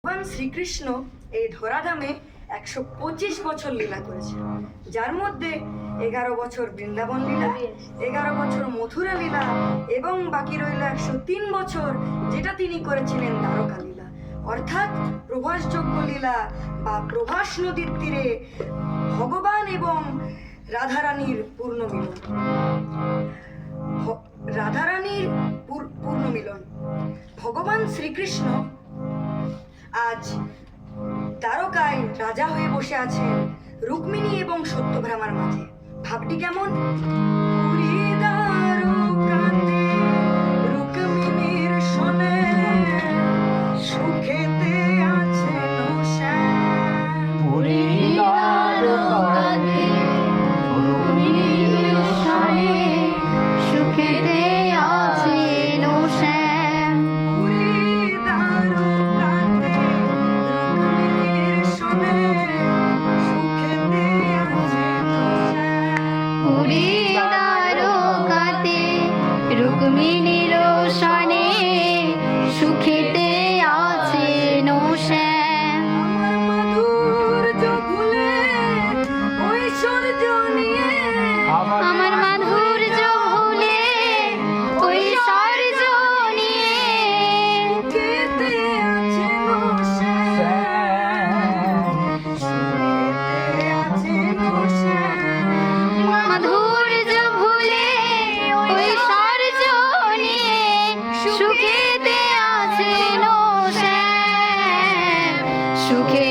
ভগবান শ্রীকৃষ্ণ এই ধরাধামে 125 বছর লীলা করেছে, যার মধ্যে 11 বছর বৃন্দাবন লীলা, 11 বছর মথুরা লীলা এবং বাকি রইল 103 বছর, যেটা তিনি করেছিলেন দ্বারকা লীলা, অর্থাৎ প্রভাসযোগ্য লীলা বা প্রভাস নদীর তীরে ভগবান এবং রাধারানীর পূর্ণ মিলন। রাধারানীর পূর্ণ মিলন। ভগবান শ্রীকৃষ্ণ আজ দ্বারকায় রাজা হয়ে বসে আছেন রুক্মিণী এবং সত্যভামার মাঝে। ভাবটি কেমন? পুরী দ্বারকাতে রুক্মিণীর শোনে, সুখেতে আছেন শ্যাম। পুরী দ্বারকাতে রুক্মিণীর শোনে, সুখেতে আছেন শ্যাম। পুরী দ্বারকাতে রুক্মিণীর শোনে, সুখেতে আছেন শ্যাম। পুরী দ্বারকাতে রুক্মিণীর শোনে, সুখেতে আছেন শ্যাম। আমার মাধুর্য ভুলে ঐশ্বর্য নিয়ে, আমার মাধুর্য ভুলে ঐশ্বর্য নিয়ে, সুখেতে আছেন শ্যাম। সুখেতে আছেন শ্যাম। মাধুর্য ভুলে ঐশ্বর্য নিয়ে, সুখেতে আছেন শ্যাম। সুখে